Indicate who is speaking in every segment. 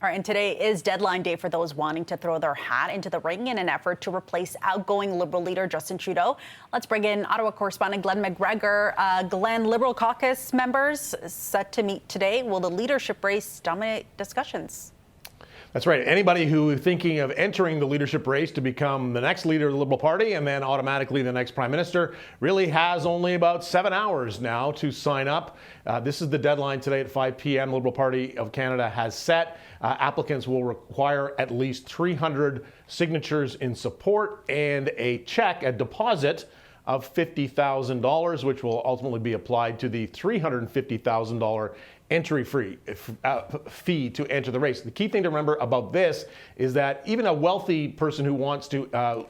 Speaker 1: All right, and today is deadline day for those wanting to throw their hat into the ring in an effort to replace outgoing Liberal leader Justin Trudeau. Let's bring in Ottawa correspondent Glen McGregor. Glen, Liberal caucus members set to meet today. Will the leadership race dominate discussions?
Speaker 2: That's right. Anybody who is thinking of entering the leadership race to become the next leader of the Liberal Party and then automatically the next Prime Minister really has only about 7 hours now to sign up. This is the deadline today at 5 p.m. The Liberal Party of Canada has set. Applicants will require at least 300 signatures in support and a check, a deposit of $50,000, which will ultimately be applied to the $350,000 entry fee to enter the race. The key thing to remember about this is that even a wealthy person who wants to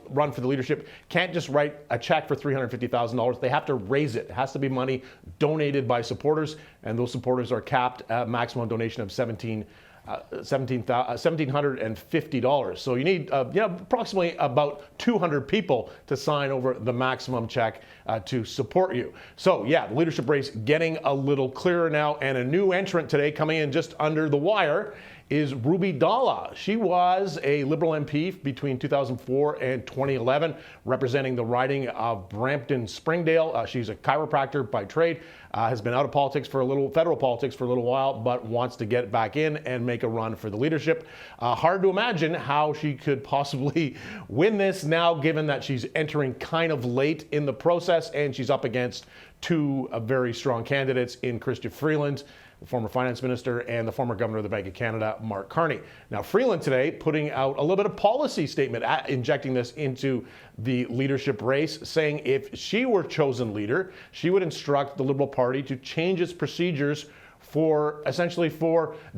Speaker 2: run for the leadership can't just write a check for $350,000. They have to raise it. It has to be money donated by supporters, and those supporters are capped at a maximum donation of $1,750. So you need approximately about 200 people to sign over the maximum check to support you. So yeah, the leadership race getting a little clearer now, and a new entrant today coming in just under the wire is Ruby Dalla. She was a Liberal MP between 2004 and 2011, representing the riding of Brampton-Springdale. She's a chiropractor by trade, has been out of politics for federal politics for a little while, but wants to get back in and make a run for the leadership. Hard to imagine how she could possibly win this now, given that she's entering kind of late in the process, and she's up against two very strong candidates in Chrystia Freeland, the former finance minister, and the former governor of the Bank of Canada, Mark Carney. Now, Freeland today putting out a little bit of policy statement, injecting this into the leadership race, saying if she were chosen leader, she would instruct the Liberal Party to change its procedures for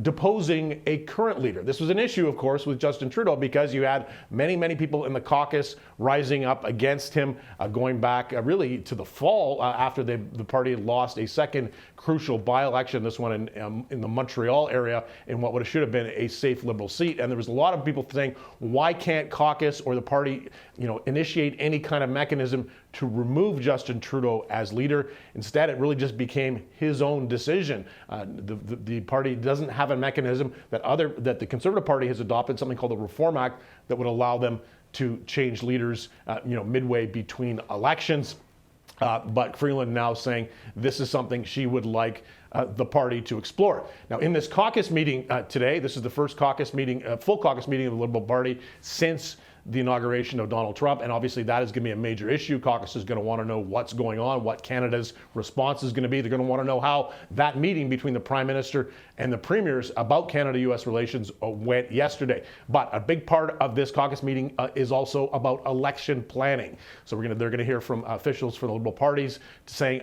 Speaker 2: deposing a current leader. This was an issue, of course, with Justin Trudeau, because you had many people in the caucus rising up against him, going back really to the fall after the party had lost a second crucial by-election, this one in the Montreal area, in what should have been a safe Liberal seat. And there was a lot of people saying, why can't caucus or the party initiate any kind of mechanism to remove Justin Trudeau as leader? Instead, it really just became his own decision. The party doesn't have a mechanism that the Conservative Party has adopted, something called the Reform Act, that would allow them to change leaders midway between elections. But Freeland now saying this is something she would like the party to explore. Now, in this caucus meeting today, this is the first caucus meeting, full caucus meeting of the Liberal Party since the inauguration of Donald Trump, and obviously that is going to be a major issue. Caucus is going to want to know what's going on, what Canada's response is going to be. They're going to want to know how that meeting between the Prime Minister and the Premiers about Canada-U.S. relations went yesterday. But a big part of this caucus meeting is also about election planning. So they're going to hear from officials for the Liberal parties saying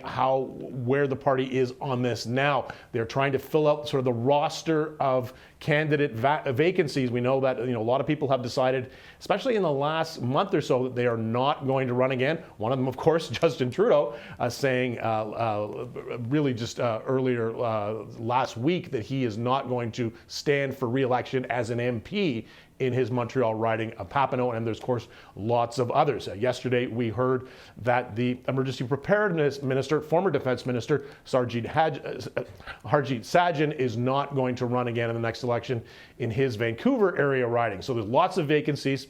Speaker 2: where the party is on this now. They're trying to fill out sort of the roster of candidate vacancies. We know that a lot of people have decided, especially in the last month or so, that they are not going to run again. One of them, of course, Justin Trudeau, saying really just earlier last week that he is not going to stand for re-election as an MP in his Montreal riding of Papineau, and there's, of course, lots of others. Yesterday, we heard that the Emergency Preparedness Minister, former Defense Minister, Harjit Sajjan, is not going to run again in the next election in his Vancouver area riding. So there's lots of vacancies.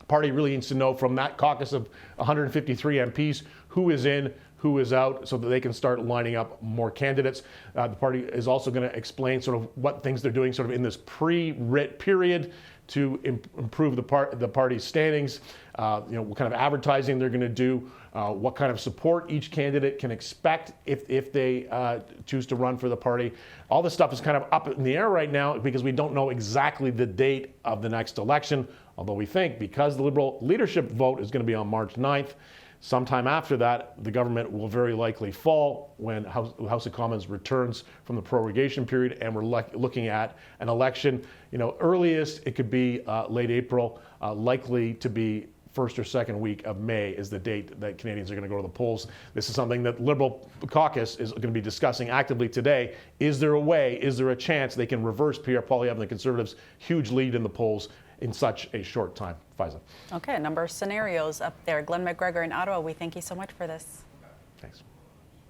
Speaker 2: The party really needs to know from that caucus of 153 MPs who is in, who is out, so that they can start lining up more candidates. The party is also going to explain sort of what things they're doing sort of in this pre-writ period to improve the party's standings, what kind of advertising they're going to do, what kind of support each candidate can expect if they choose to run for the party. All this stuff is kind of up in the air right now because we don't know exactly the date of the next election, although we think because the Liberal leadership vote is going to be on March 9th, sometime after that, the government will very likely fall when House of Commons returns from the prorogation period, and we're looking at an election. Earliest it could be late April, likely to be first or second week of May is the date that Canadians are going to go to the polls. This is something that Liberal caucus is going to be discussing actively today. Is there a chance they can reverse Pierre Poilievre and the Conservatives' huge lead in the polls in such a short time? Faiza.
Speaker 1: Okay, a number of scenarios up there. Glen McGregor in Ottawa, we thank you so much for this.
Speaker 2: Thanks.